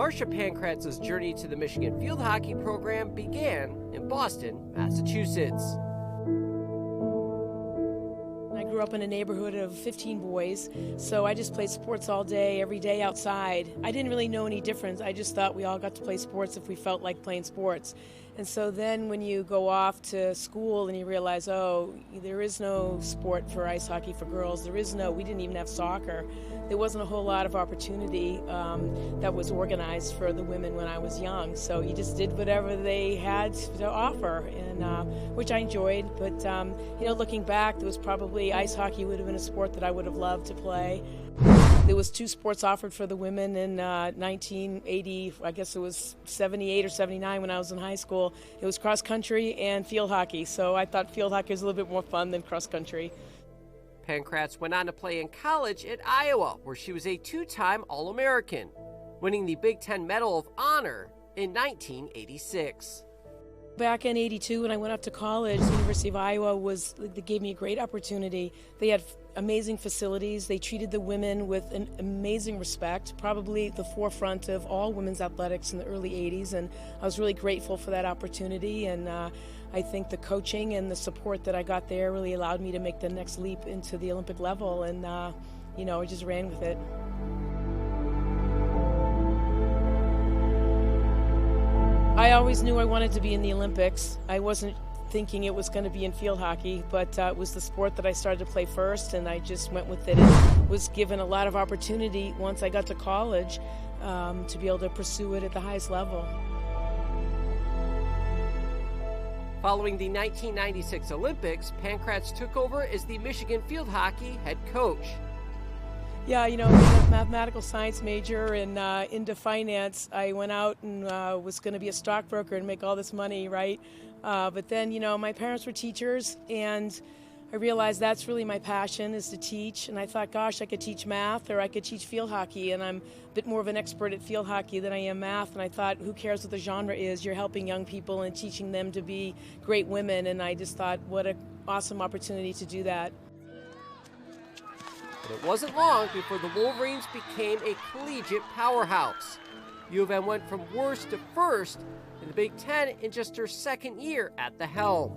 Marcia Pankratz's journey to the Michigan field hockey program began in Boston, Massachusetts. I grew up in a neighborhood of 15 boys, so I just played sports all day, every day outside. I didn't really know any difference. I just thought we all got to play sports if we felt like playing sports. And so then when you go off to school and you realize, oh, there is no sport for ice hockey for girls, we didn't even have soccer. There wasn't a whole lot of opportunity that was organized for the women when I was young. So you just did whatever they had to offer, and which I enjoyed. But looking back, there was probably ice hockey would have been a sport that I would have loved to play. There was 2 sports offered for the women in 1980, I guess it was 78 or 79 when I was in high school. It was cross country and field hockey, so I thought field hockey was a little bit more fun than cross country. Pankratz went on to play in college at Iowa, where she was a 2-time All-American, winning the Big Ten Medal of Honor in 1986. Back in '82, when I went up to college, the University of Iowa they gave me a great opportunity. They had amazing facilities. They treated the women with an amazing respect, probably the forefront of all women's athletics in the early '80s, and I was really grateful for that opportunity. And I think the coaching and the support that I got there really allowed me to make the next leap into the Olympic level, and I just ran with it. I always knew I wanted to be in the Olympics. I wasn't thinking it was going to be in field hockey, but it was the sport that I started to play first, and I just went with it and was given a lot of opportunity once I got to college to be able to pursue it at the highest level. Following the 1996 Olympics, Pankratz took over as the Michigan field hockey head coach. Yeah, being a mathematical science major and into finance, I went out and was going to be a stockbroker and make all this money, right? But then, my parents were teachers, and I realized that's really my passion, is to teach. And I thought, gosh, I could teach math or I could teach field hockey, and I'm a bit more of an expert at field hockey than I am math. And I thought, who cares what the genre is? You're helping young people and teaching them to be great women. And I just thought, what an awesome opportunity to do that. But it wasn't long before the Wolverines became a collegiate powerhouse. U of M went from worst to first in the Big Ten in just her second year at the helm.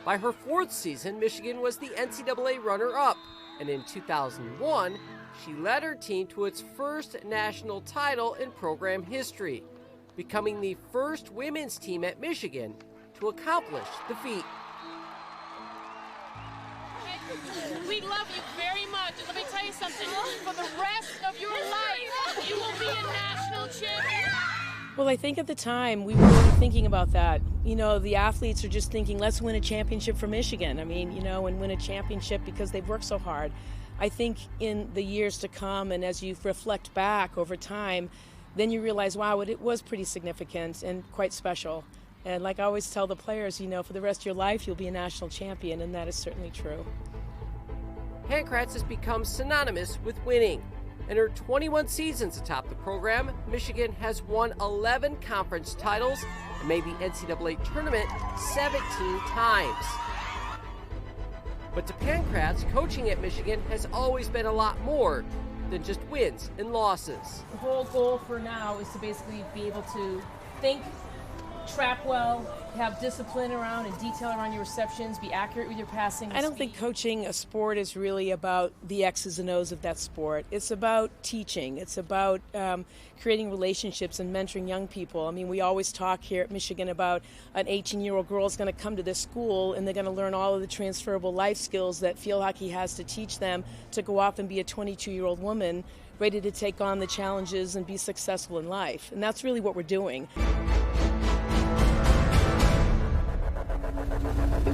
By her 4th season, Michigan was the NCAA runner-up, and in 2001, she led her team to its first national title in program history, becoming the first women's team at Michigan to accomplish the feat. We love you very much. Let me tell you something. For the rest of your life, you will be a national champion. Well, I think at the time we weren't thinking about that. The athletes are just thinking, let's win a championship for Michigan. And win a championship because they've worked so hard. I think in the years to come, and as you reflect back over time, then you realize, wow, it was pretty significant and quite special. And like I always tell the players, for the rest of your life, you'll be a national champion, and that is certainly true. Pankratz has become synonymous with winning. In her 21 seasons atop the program, Michigan has won 11 conference titles and made the NCAA tournament 17 times. But to Pankratz, coaching at Michigan has always been a lot more than just wins and losses. The whole goal for now is to basically be able to think, track well, have discipline around and detail around your receptions, be accurate with your passing. I don't think coaching a sport is really about the X's and O's of that sport. It's about teaching. It's about creating relationships and mentoring young people. We always talk here at Michigan about an 18-year-old girl is going to come to this school and they're going to learn all of the transferable life skills that field hockey has to teach them to go off and be a 22-year-old woman ready to take on the challenges and be successful in life. And that's really what we're doing.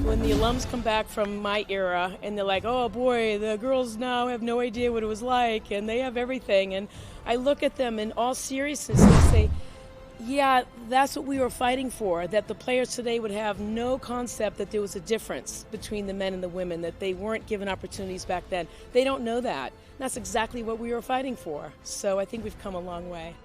When the alums come back from my era and they're like, oh boy, the girls now have no idea what it was like and they have everything. And I look at them in all seriousness and say, yeah, that's what we were fighting for, that the players today would have no concept that there was a difference between the men and the women, that they weren't given opportunities back then. They don't know that. That's exactly what we were fighting for. So I think we've come a long way.